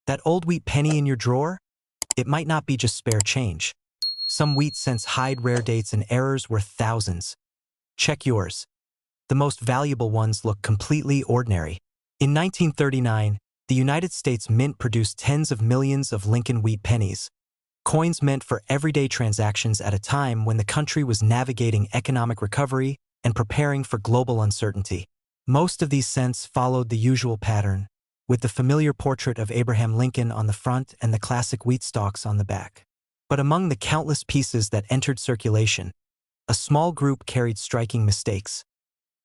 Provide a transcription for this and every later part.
That old wheat penny in your drawer? It might not be just spare change. Some wheat cents hide rare dates and errors worth thousands. Check yours. The most valuable ones look completely ordinary. In 1939, the United States Mint produced tens of millions of Lincoln wheat pennies, coins meant for everyday transactions at a time when the country was navigating economic recovery and preparing for global uncertainty. Most of these cents followed the usual pattern, with the familiar portrait of Abraham Lincoln on the front and the classic wheat stalks on the back. But among the countless pieces that entered circulation, a small group carried striking mistakes,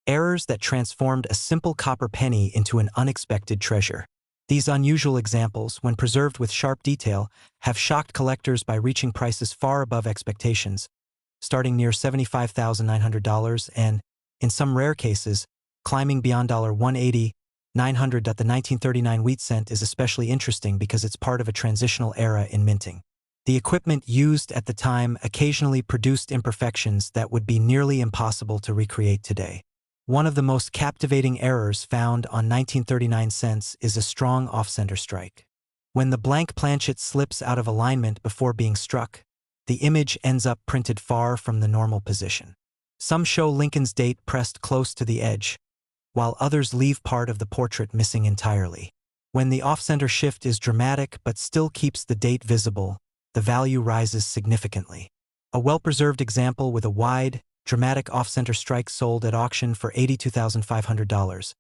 errors that transformed a simple copper penny into an unexpected treasure. These unusual examples, when preserved with sharp detail, have shocked collectors by reaching prices far above expectations, starting near $75,900 and, in some rare cases, climbing beyond $180,900. The 1939 wheat cent is especially interesting because it's part of a transitional era in minting. The equipment used at the time occasionally produced imperfections that would be nearly impossible to recreate today. One of the most captivating errors found on 1939 cents is a strong off-center strike. When the blank planchet slips out of alignment before being struck, the image ends up printed far from the normal position. Some show Lincoln's date pressed close to the edge, while others leave part of the portrait missing entirely. When the off-center shift is dramatic but still keeps the date visible, the value rises significantly. A well-preserved example with a wide, dramatic off-center strike sold at auction for $82,500,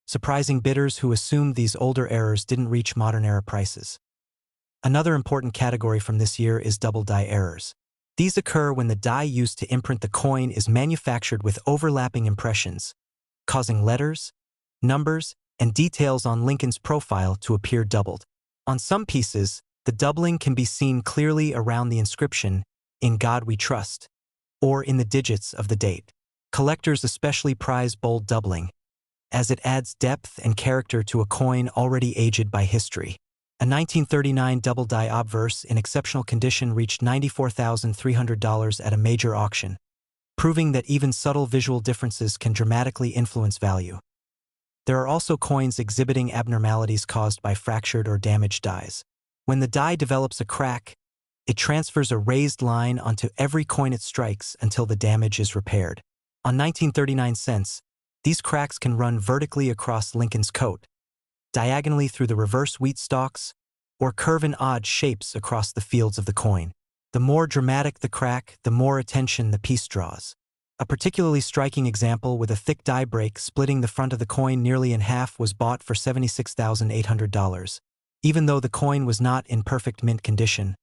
surprising bidders who assumed these older errors didn't reach modern-era prices. Another important category from this year is double die errors. These occur when the die used to imprint the coin is manufactured with overlapping impressions, causing letters, numbers, and details on Lincoln's profile to appear doubled. On some pieces, the doubling can be seen clearly around the inscription, "In God We Trust," or in the digits of the date. Collectors especially prize bold doubling, as it adds depth and character to a coin already aged by history. A 1939 double die obverse in exceptional condition reached $94,300 at a major auction, proving that even subtle visual differences can dramatically influence value. There are also coins exhibiting abnormalities caused by fractured or damaged dies. When the die develops a crack, it transfers a raised line onto every coin it strikes until the damage is repaired. On 1939 cents, these cracks can run vertically across Lincoln's coat, diagonally through the reverse wheat stalks, or curve in odd shapes across the fields of the coin. The more dramatic the crack, the more attention the piece draws. A particularly striking example with a thick die break splitting the front of the coin nearly in half was bought for $76,800. Even though the coin was not in perfect mint condition,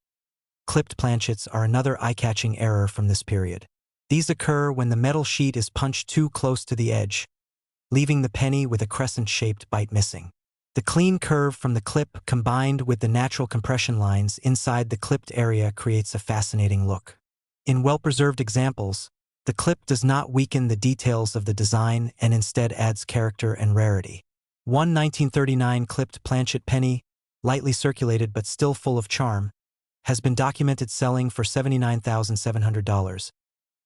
clipped planchets are another eye-catching error from this period. These occur when the metal sheet is punched too close to the edge, leaving the penny with a crescent-shaped bite missing. The clean curve from the clip combined with the natural compression lines inside the clipped area creates a fascinating look. In well-preserved examples, the clip does not weaken the details of the design and instead adds character and rarity. One 1939 clipped planchet penny, lightly circulated but still full of charm, has been documented selling for $79,700,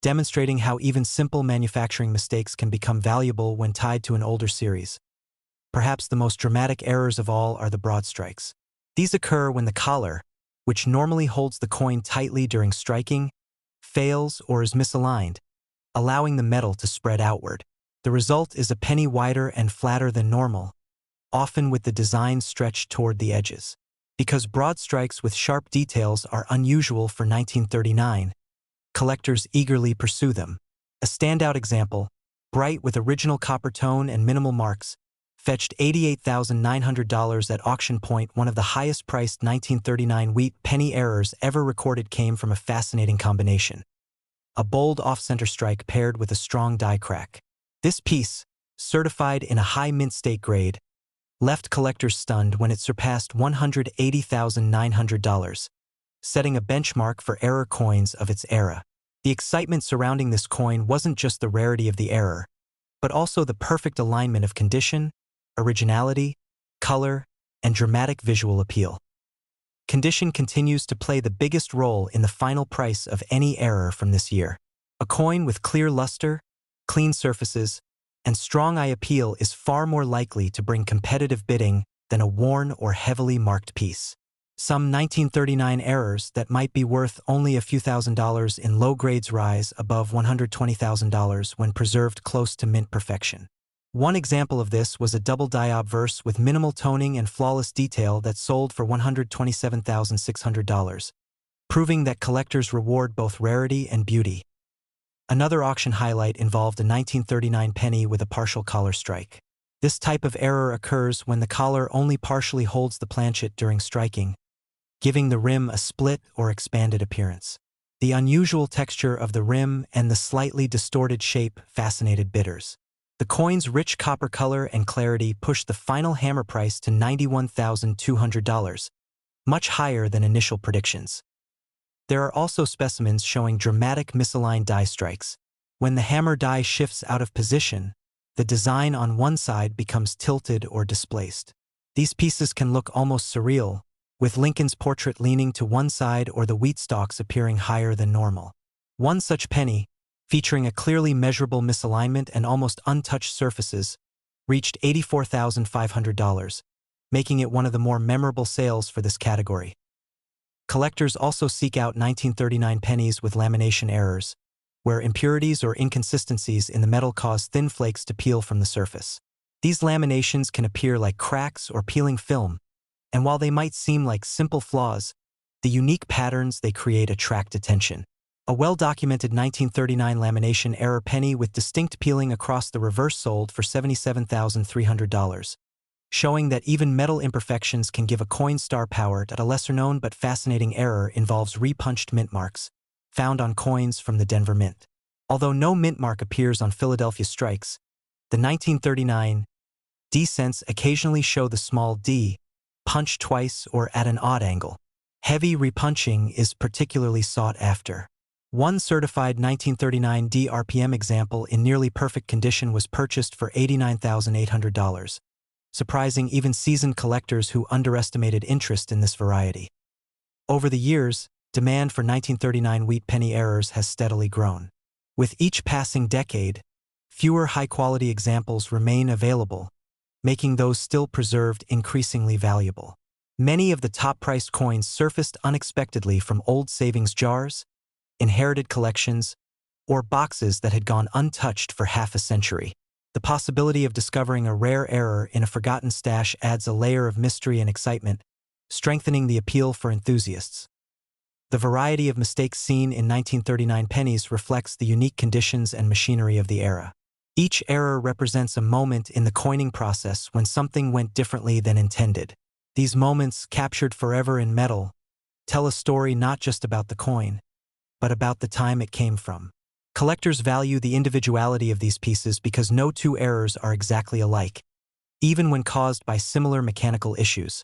demonstrating how even simple manufacturing mistakes can become valuable when tied to an older series. Perhaps the most dramatic errors of all are the broad strikes. These occur when the collar, which normally holds the coin tightly during striking, fails or is misaligned, allowing the metal to spread outward. The result is a penny wider and flatter than normal, often with the design stretched toward the edges. Because broad strikes with sharp details are unusual for 1939, collectors eagerly pursue them. A standout example, bright with original copper tone and minimal marks, fetched $88,900 at auction point. One of the highest-priced 1939 wheat penny errors ever recorded came from a fascinating combination: a bold off-center strike paired with a strong die crack. This piece, certified in a high mint state grade, left collectors stunned when it surpassed $180,900, setting a benchmark for error coins of its era. The excitement surrounding this coin wasn't just the rarity of the error, but also the perfect alignment of condition, originality, color, and dramatic visual appeal. Condition continues to play the biggest role in the final price of any error from this year. A coin with clear luster, clean surfaces, and strong eye appeal is far more likely to bring competitive bidding than a worn or heavily marked piece. Some 1939 errors that might be worth only a few $1,000s in low grades rise above $120,000 when preserved close to mint perfection. One example of this was a double-die obverse with minimal toning and flawless detail that sold for $127,600, proving that collectors reward both rarity and beauty. Another auction highlight involved a 1939 penny with a partial collar strike. This type of error occurs when the collar only partially holds the planchet during striking, giving the rim a split or expanded appearance. The unusual texture of the rim and the slightly distorted shape fascinated bidders. The coin's rich copper color and clarity pushed the final hammer price to $91,200, much higher than initial predictions. There are also specimens showing dramatic misaligned die strikes. When the hammer die shifts out of position, the design on one side becomes tilted or displaced. These pieces can look almost surreal, with Lincoln's portrait leaning to one side or the wheat stalks appearing higher than normal. One such penny, featuring a clearly measurable misalignment and almost untouched surfaces, reached $84,500, making it one of the more memorable sales for this category. Collectors also seek out 1939 pennies with lamination errors, where impurities or inconsistencies in the metal cause thin flakes to peel from the surface. These laminations can appear like cracks or peeling film, and while they might seem like simple flaws, the unique patterns they create attract attention. A well-documented 1939 lamination error penny with distinct peeling across the reverse sold for $77,300, showing that even metal imperfections can give a coin star power. A lesser-known but fascinating error involves repunched mint marks, found on coins from the Denver Mint. Although no mint mark appears on Philadelphia strikes, the 1939 D cents occasionally show the small D, punched twice or at an odd angle. Heavy repunching is particularly sought after. One certified 1939 D RPM example in nearly perfect condition was purchased for $89,800, surprising even seasoned collectors who underestimated interest in this variety. Over the years, demand for 1939 wheat penny errors has steadily grown. With each passing decade, fewer high-quality examples remain available, making those still preserved increasingly valuable. Many of the top-priced coins surfaced unexpectedly from old savings jars, inherited collections, or boxes that had gone untouched for half a century. The possibility of discovering a rare error in a forgotten stash adds a layer of mystery and excitement, strengthening the appeal for enthusiasts. The variety of mistakes seen in 1939 pennies reflects the unique conditions and machinery of the era. Each error represents a moment in the coining process when something went differently than intended. These moments, captured forever in metal, tell a story not just about the coin, but about the time it came from. Collectors value the individuality of these pieces because no two errors are exactly alike, even when caused by similar mechanical issues.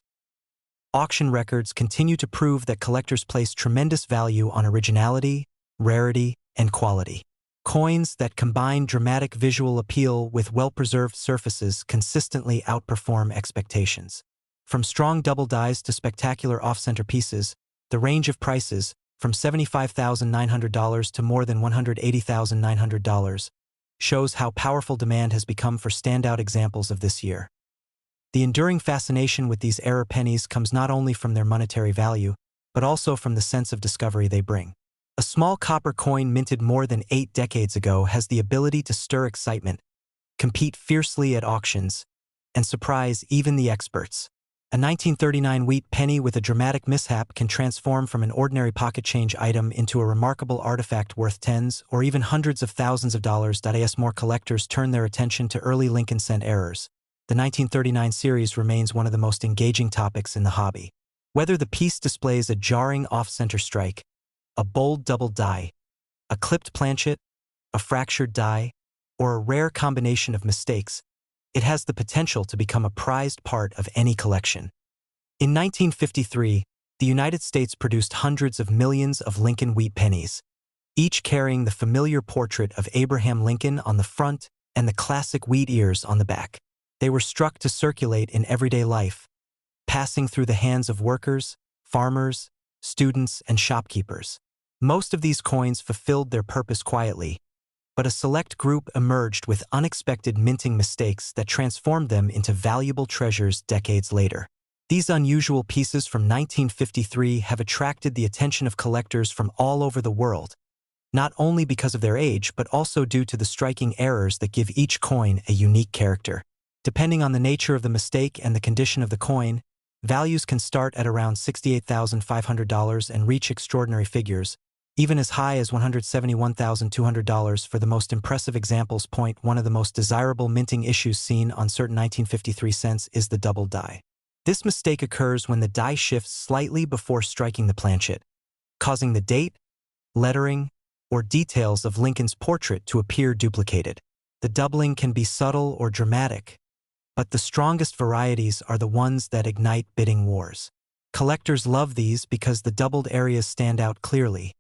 Auction records continue to prove that collectors place tremendous value on originality, rarity, and quality. Coins that combine dramatic visual appeal with well-preserved surfaces consistently outperform expectations. From strong double dies to spectacular off-center pieces, the range of prices, from $75,900 to more than $180,900, shows how powerful demand has become for standout examples of this year. The enduring fascination with these error pennies comes not only from their monetary value, but also from the sense of discovery they bring. A small copper coin minted more than 8 decades ago has the ability to stir excitement, compete fiercely at auctions, and surprise even the experts. A 1939 wheat penny with a dramatic mishap can transform from an ordinary pocket change item into a remarkable artifact worth tens or even hundreds of thousands of dollars. As more collectors turn their attention to early Lincoln cent errors, the 1939 series remains one of the most engaging topics in the hobby. Whether the piece displays a jarring off-center strike, a bold double die, a clipped planchet, a fractured die, or a rare combination of mistakes, it has the potential to become a prized part of any collection. In 1953, the United States produced hundreds of millions of Lincoln wheat pennies, each carrying the familiar portrait of Abraham Lincoln on the front and the classic wheat ears on the back. They were struck to circulate in everyday life, passing through the hands of workers, farmers, students, and shopkeepers. Most of these coins fulfilled their purpose quietly, but a select group emerged with unexpected minting mistakes that transformed them into valuable treasures decades later. These unusual pieces from 1953 have attracted the attention of collectors from all over the world, not only because of their age but also due to the striking errors that give each coin a unique character. Depending on the nature of the mistake and the condition of the coin, values can start at around $68,500 and reach extraordinary figures, even as high as $171,200 for the most impressive examples. One of the most desirable minting issues seen on certain 1953 cents is the double die. This mistake occurs when the die shifts slightly before striking the planchet, causing the date, lettering, or details of Lincoln's portrait to appear duplicated. The doubling can be subtle or dramatic, but the strongest varieties are the ones that ignite bidding wars. Collectors love these because the doubled areas stand out clearly,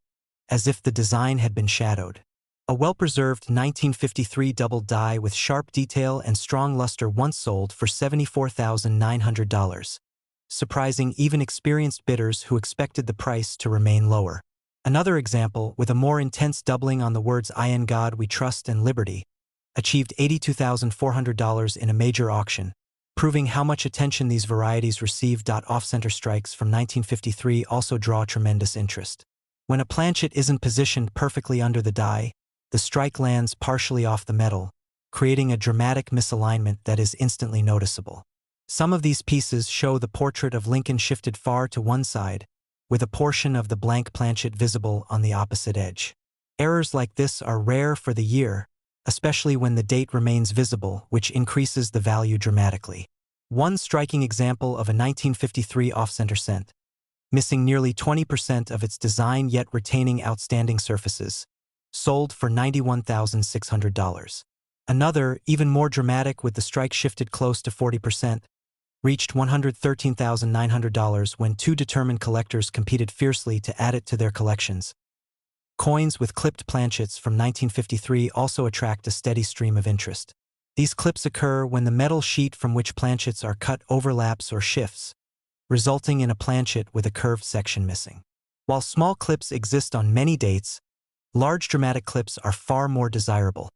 as if the design had been shadowed. A well-preserved 1953 double die with sharp detail and strong luster once sold for $74,900, surprising even experienced bidders who expected the price to remain lower. Another example, with a more intense doubling on the words "I in God We Trust" and "Liberty," achieved $82,400 in a major auction, proving how much attention these varieties receive. Off-center strikes from 1953 also draw tremendous interest. When a planchet isn't positioned perfectly under the die, the strike lands partially off the metal, creating a dramatic misalignment that is instantly noticeable. Some of these pieces show the portrait of Lincoln shifted far to one side, with a portion of the blank planchet visible on the opposite edge. Errors like this are rare for the year, especially when the date remains visible, which increases the value dramatically. One striking example of a 1953 off-center cent, missing nearly 20% of its design yet retaining outstanding surfaces, sold for $91,600. Another, even more dramatic with the strike shifted close to 40%, reached $113,900 when two determined collectors competed fiercely to add it to their collections. Coins with clipped planchets from 1953 also attract a steady stream of interest. These clips occur when the metal sheet from which planchets are cut overlaps or shifts, resulting in a planchet with a curved section missing. While small clips exist on many dates, large dramatic clips are far more desirable,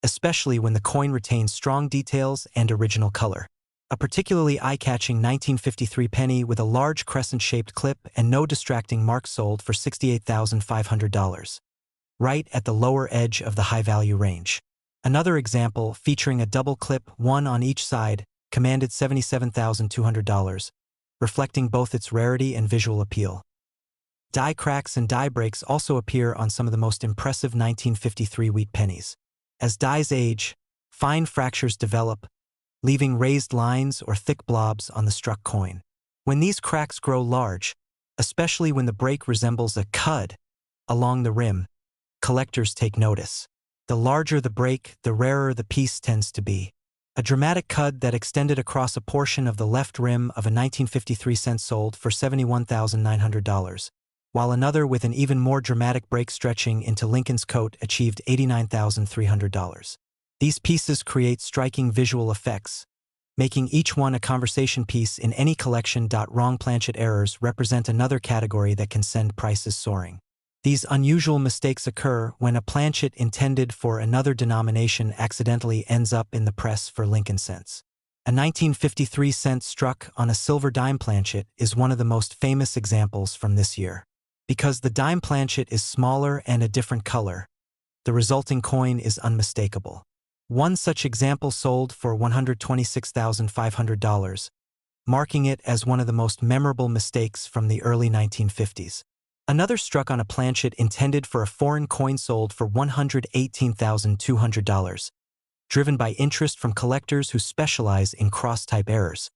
especially when the coin retains strong details and original color. A particularly eye-catching 1953 penny with a large crescent-shaped clip and no distracting mark sold for $68,500, right at the lower edge of the high-value range. Another example, featuring a double clip, one on each side, commanded $77,200, reflecting both its rarity and visual appeal. Die cracks and die breaks also appear on some of the most impressive 1953 wheat pennies. As dies age, fine fractures develop, leaving raised lines or thick blobs on the struck coin. When these cracks grow large, especially when the break resembles a cud along the rim, collectors take notice. The larger the break, the rarer the piece tends to be. A dramatic cud that extended across a portion of the left rim of a 1953 cent sold for $71,900, while another with an even more dramatic break stretching into Lincoln's coat achieved $89,300. These pieces create striking visual effects, making each one a conversation piece in any collection. Wrong planchet errors represent another category that can send prices soaring. These unusual mistakes occur when a planchet intended for another denomination accidentally ends up in the press for Lincoln cents. A 1953 cent struck on a silver dime planchet is one of the most famous examples from this year. Because the dime planchet is smaller and a different color, the resulting coin is unmistakable. One such example sold for $126,500, marking it as one of the most memorable mistakes from the early 1950s. Another struck on a planchet intended for a foreign coin sold for $118,200, driven by interest from collectors who specialize in cross-type errors.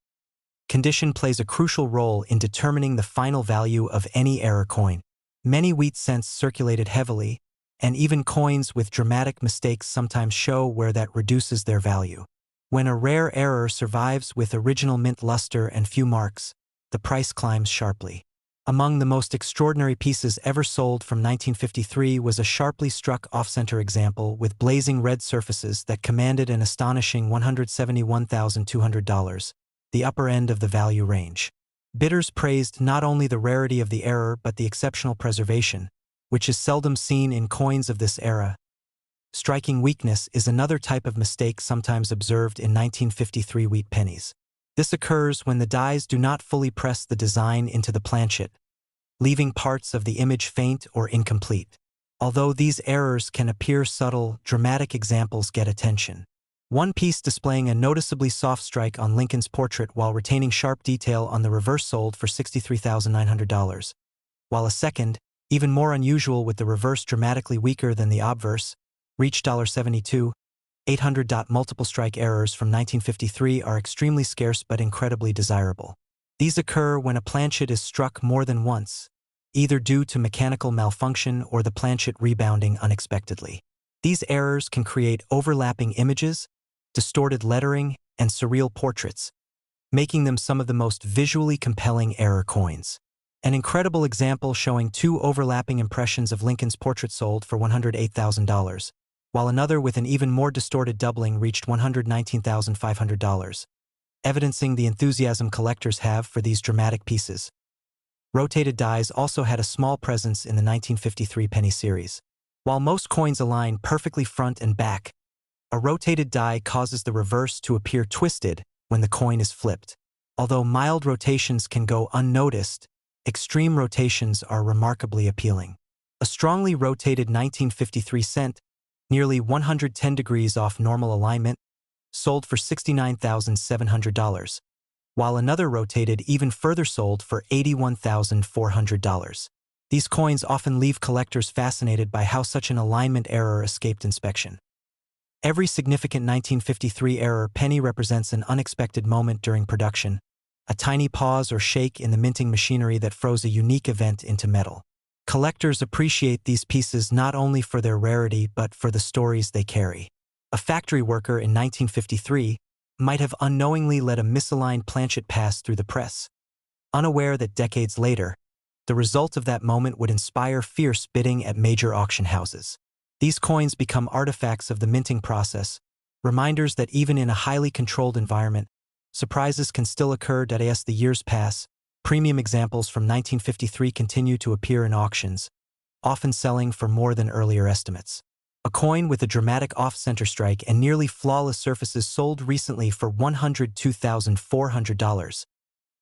Condition plays a crucial role in determining the final value of any error coin. Many wheat cents circulated heavily, and even coins with dramatic mistakes sometimes show where that reduces their value. When a rare error survives with original mint luster and few marks, the price climbs sharply. Among the most extraordinary pieces ever sold from 1953 was a sharply struck off-center example with blazing red surfaces that commanded an astonishing $171,200, the upper end of the value range. Bidders praised not only the rarity of the error but the exceptional preservation, which is seldom seen in coins of this era. Striking weakness is another type of mistake sometimes observed in 1953 wheat pennies. This occurs when the dies do not fully press the design into the planchet, leaving parts of the image faint or incomplete. Although these errors can appear subtle, dramatic examples get attention. One piece displaying a noticeably soft strike on Lincoln's portrait while retaining sharp detail on the reverse sold for $63,900, while a second, even more unusual with the reverse dramatically weaker than the obverse, reached $72,800. Multiple strike errors from 1953 are extremely scarce but incredibly desirable. These occur when a planchet is struck more than once, either due to mechanical malfunction or the planchet rebounding unexpectedly. These errors can create overlapping images, distorted lettering, and surreal portraits, making them some of the most visually compelling error coins. An incredible example showing two overlapping impressions of Lincoln's portrait sold for $108,000, while another with an even more distorted doubling reached $119,500, evidencing the enthusiasm collectors have for these dramatic pieces. Rotated dies also had a small presence in the 1953 penny series. While most coins align perfectly front and back, a rotated die causes the reverse to appear twisted when the coin is flipped. Although mild rotations can go unnoticed, extreme rotations are remarkably appealing. A strongly rotated 1953 cent, nearly 110 degrees off normal alignment, sold for $69,700, while another rotated even further sold for $81,400. These coins often leave collectors fascinated by how such an alignment error escaped inspection. Every significant 1953 error penny represents an unexpected moment during production, a tiny pause or shake in the minting machinery that froze a unique event into metal. Collectors appreciate these pieces not only for their rarity but for the stories they carry. A factory worker in 1953 might have unknowingly let a misaligned planchet pass through the press, unaware that decades later, the result of that moment would inspire fierce bidding at major auction houses. These coins become artifacts of the minting process, reminders that even in a highly controlled environment, surprises can still occur. As the years pass, premium examples from 1953 continue to appear in auctions, often selling for more than earlier estimates. A coin with a dramatic off-center strike and nearly flawless surfaces sold recently for $102,400,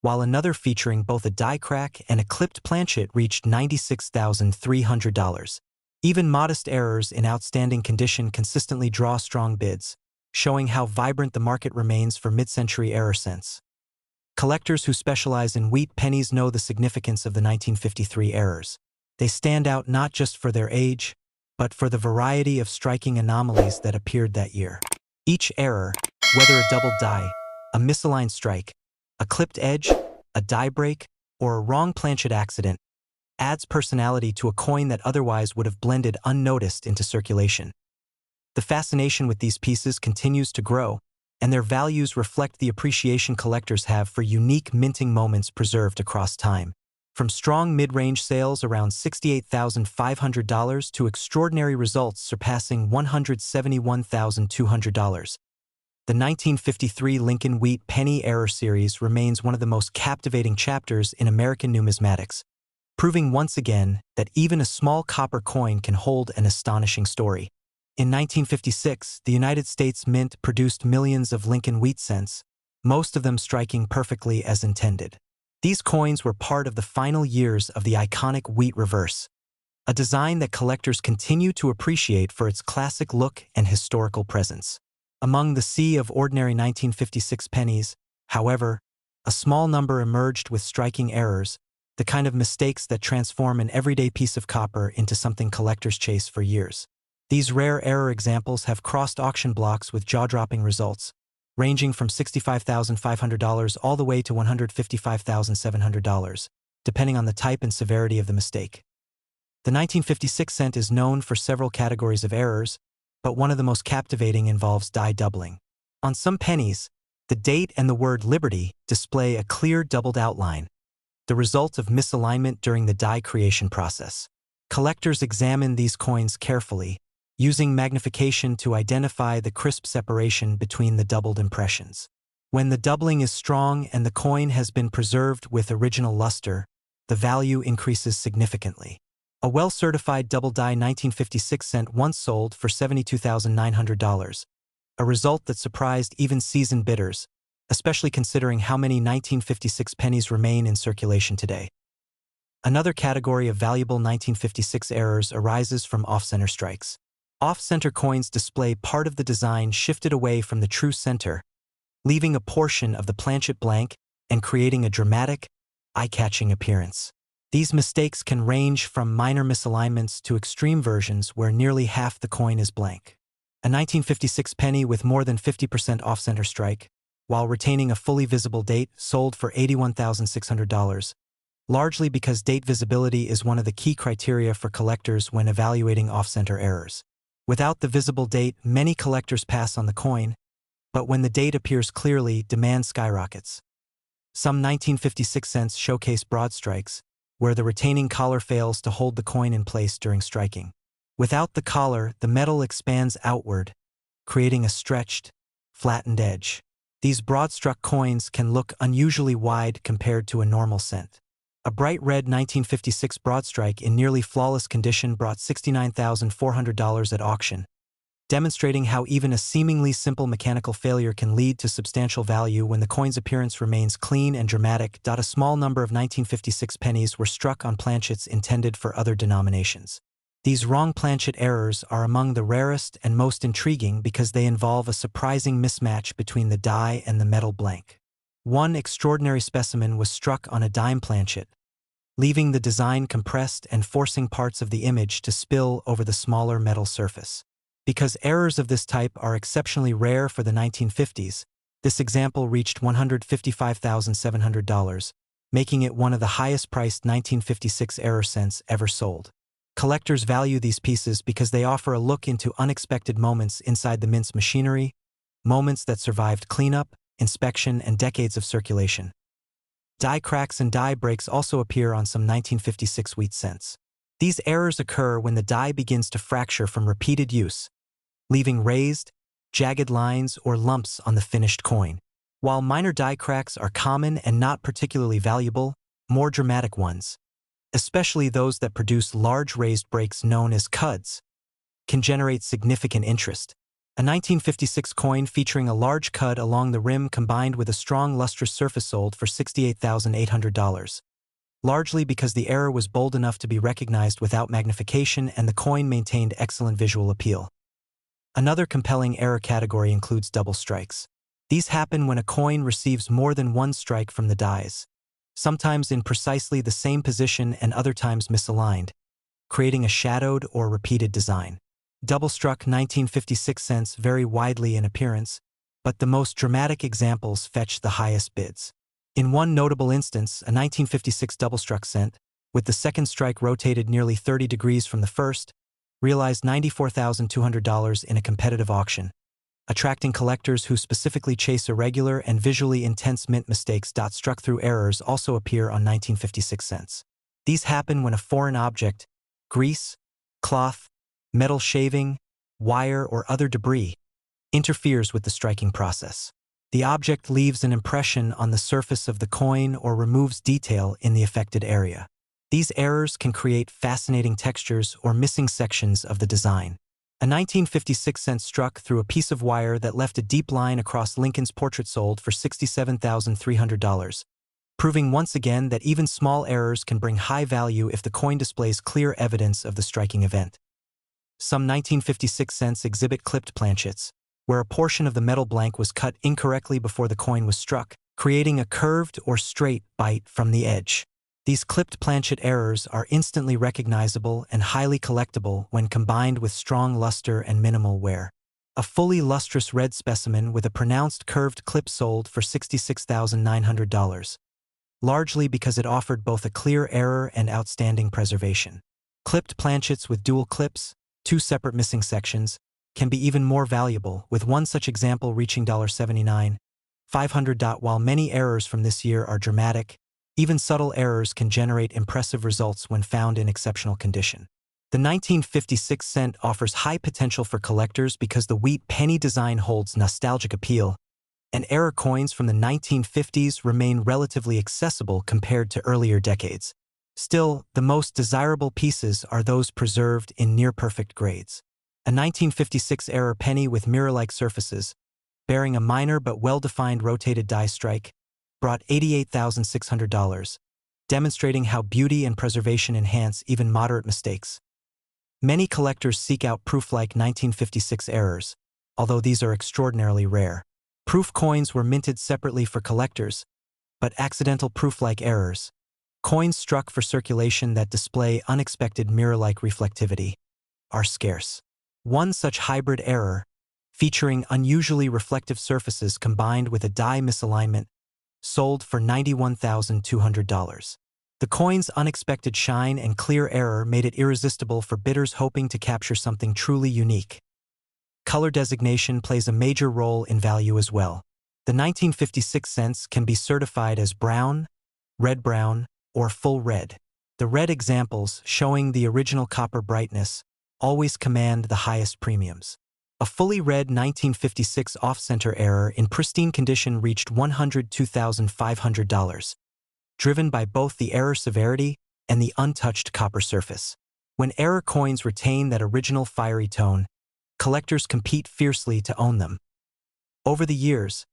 while another featuring both a die crack and a clipped planchet reached $96,300. Even modest errors in outstanding condition consistently draw strong bids, showing how vibrant the market remains for mid-century error cents. Collectors who specialize in wheat pennies know the significance of the 1953 errors. They stand out not just for their age, but for the variety of striking anomalies that appeared that year. Each error, whether a double die, a misaligned strike, a clipped edge, a die break, or a wrong planchet accident, adds personality to a coin that otherwise would have blended unnoticed into circulation. The fascination with these pieces continues to grow, and their values reflect the appreciation collectors have for unique minting moments preserved across time. From strong mid-range sales around $68,500 to extraordinary results surpassing $171,200. The 1953 Lincoln Wheat Penny Error Series remains one of the most captivating chapters in American numismatics, proving once again that even a small copper coin can hold an astonishing story. In 1956, the United States Mint produced millions of Lincoln wheat cents, most of them striking perfectly as intended. These coins were part of the final years of the iconic wheat reverse, a design that collectors continue to appreciate for its classic look and historical presence. Among the sea of ordinary 1956 pennies, however, a small number emerged with striking errors, the kind of mistakes that transform an everyday piece of copper into something collectors chase for years. These rare error examples have crossed auction blocks with jaw-dropping results, ranging from $65,500 all the way to $155,700, depending on the type and severity of the mistake. The 1956 cent is known for several categories of errors, but one of the most captivating involves die doubling. On some pennies, the date and the word Liberty display a clear doubled outline, the result of misalignment during the die creation process. Collectors examine these coins carefully, using magnification to identify the crisp separation between the doubled impressions. When the doubling is strong and the coin has been preserved with original luster, the value increases significantly. A well-certified double-die 1956 cent once sold for $72,900, a result that surprised even seasoned bidders, especially considering how many 1956 pennies remain in circulation today. Another category of valuable 1956 errors arises from off-center strikes. Off-center coins display part of the design shifted away from the true center, leaving a portion of the planchet blank and creating a dramatic, eye-catching appearance. These mistakes can range from minor misalignments to extreme versions where nearly half the coin is blank. A 1956 penny with more than 50% off-center strike, while retaining a fully visible date, sold for $81,600, largely because date visibility is one of the key criteria for collectors when evaluating off-center errors. Without the visible date, many collectors pass on the coin, but when the date appears clearly, demand skyrockets. Some 1956 cents showcase broad strikes, where the retaining collar fails to hold the coin in place during striking. Without the collar, the metal expands outward, creating a stretched, flattened edge. These broad-struck coins can look unusually wide compared to a normal cent. A bright red 1956 broadstrike in nearly flawless condition brought $69,400 at auction, demonstrating how even a seemingly simple mechanical failure can lead to substantial value when the coin's appearance remains clean and dramatic. A small number of 1956 pennies were struck on planchets intended for other denominations. These wrong planchet errors are among the rarest and most intriguing because they involve a surprising mismatch between the die and the metal blank. One extraordinary specimen was struck on a dime planchet, leaving the design compressed and forcing parts of the image to spill over the smaller metal surface. Because errors of this type are exceptionally rare for the 1950s, this example reached $155,700, making it one of the highest-priced 1956 error cents ever sold. Collectors value these pieces because they offer a look into unexpected moments inside the mint's machinery, moments that survived cleanup, inspection, and decades of circulation. Die cracks and die breaks also appear on some 1956 wheat cents. These errors occur when the die begins to fracture from repeated use, leaving raised, jagged lines or lumps on the finished coin. While minor die cracks are common and not particularly valuable, more dramatic ones, especially those that produce large raised breaks known as cuds, can generate significant interest. A 1956 coin featuring a large cud along the rim combined with a strong lustrous surface sold for $68,800, largely because the error was bold enough to be recognized without magnification and the coin maintained excellent visual appeal. Another compelling error category includes double strikes. These happen when a coin receives more than one strike from the dies, sometimes in precisely the same position and other times misaligned, creating a shadowed or repeated design. Double-struck 1956 cents vary widely in appearance, but the most dramatic examples fetch the highest bids. In one notable instance, a 1956 double-struck cent, with the second strike rotated nearly 30 degrees from the first, realized $94,200 in a competitive auction, attracting collectors who specifically chase irregular and visually intense mint mistakes. Struck-through errors also appear on 1956 cents. These happen when a foreign object, grease, cloth, metal shaving, wire, or other debris, interferes with the striking process. The object leaves an impression on the surface of the coin or removes detail in the affected area. These errors can create fascinating textures or missing sections of the design. A 1956 cent struck through a piece of wire that left a deep line across Lincoln's portrait sold for $67,300, proving once again that even small errors can bring high value if the coin displays clear evidence of the striking event. Some 1956 cents exhibit clipped planchets, where a portion of the metal blank was cut incorrectly before the coin was struck, creating a curved or straight bite from the edge. These clipped planchet errors are instantly recognizable and highly collectible when combined with strong luster and minimal wear. A fully lustrous red specimen with a pronounced curved clip sold for $66,900, largely because it offered both a clear error and outstanding preservation. Clipped planchets with dual clips, two separate missing sections, can be even more valuable, with one such example reaching $79,500. While many errors from this year are dramatic, even subtle errors can generate impressive results when found in exceptional condition. The 1956 cent offers high potential for collectors because the wheat penny design holds nostalgic appeal, and error coins from the 1950s remain relatively accessible compared to earlier decades. Still, the most desirable pieces are those preserved in near-perfect grades. A 1956-era penny with mirror-like surfaces, bearing a minor but well-defined rotated die strike, brought $88,600, demonstrating how beauty and preservation enhance even moderate mistakes. Many collectors seek out proof-like 1956 errors, although these are extraordinarily rare. Proof coins were minted separately for collectors, but accidental proof-like errors, coins struck for circulation that display unexpected mirror-like reflectivity, are scarce. One such hybrid error, featuring unusually reflective surfaces combined with a die misalignment, sold for $91,200. The coin's unexpected shine and clear error made it irresistible for bidders hoping to capture something truly unique. Color designation plays a major role in value as well. The 1956 cents can be certified as brown, red-brown, or full red. The red examples, showing the original copper brightness, always command the highest premiums. A fully red 1956 off-center error in pristine condition reached $102,500, driven by both the error severity and the untouched copper surface. When error coins retain that original fiery tone, collectors compete fiercely to own them. Over the years,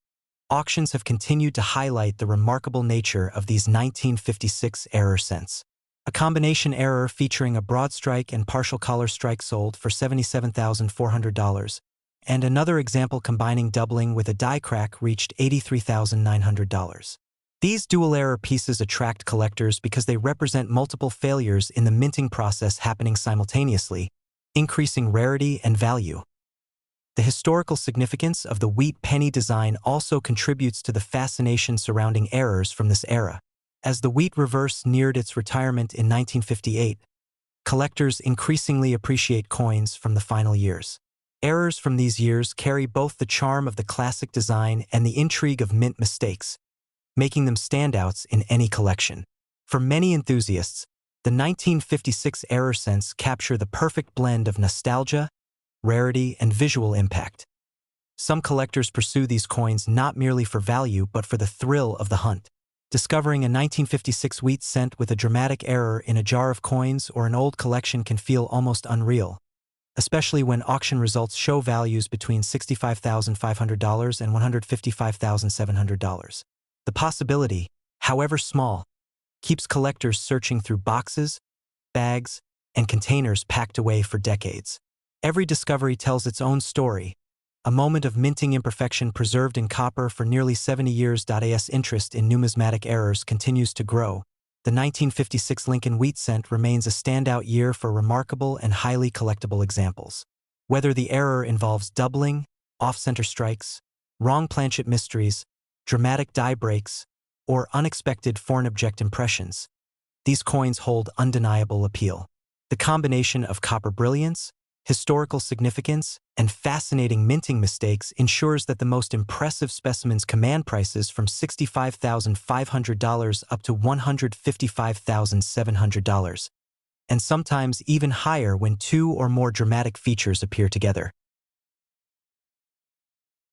auctions have continued to highlight the remarkable nature of these 1956 error cents. A combination error featuring a broad strike and partial collar strike sold for $77,400, and another example combining doubling with a die crack reached $83,900. These dual-error pieces attract collectors because they represent multiple failures in the minting process happening simultaneously, increasing rarity and value. The historical significance of the wheat penny design also contributes to the fascination surrounding errors from this era. As the wheat reverse neared its retirement in 1958, collectors increasingly appreciate coins from the final years. Errors from these years carry both the charm of the classic design and the intrigue of mint mistakes, making them standouts in any collection. For many enthusiasts, the 1956 error cents capture the perfect blend of nostalgia, rarity, and visual impact. Some collectors pursue these coins not merely for value but for the thrill of the hunt. Discovering a 1956 wheat cent with a dramatic error in a jar of coins or an old collection can feel almost unreal, especially when auction results show values between $65,500 and $155,700. The possibility, however small, keeps collectors searching through boxes, bags, and containers packed away for decades. Every discovery tells its own story, a moment of minting imperfection preserved in copper for nearly 70 years. As interest in numismatic errors continues to grow, the 1956 Lincoln wheat cent remains a standout year for remarkable and highly collectible examples. Whether the error involves doubling, off-center strikes, wrong planchet mysteries, dramatic die breaks, or unexpected foreign object impressions, these coins hold undeniable appeal. The combination of copper brilliance, historical significance, and fascinating minting mistakes ensures that the most impressive specimens command prices from $65,500 up to $155,700, and sometimes even higher when two or more dramatic features appear together.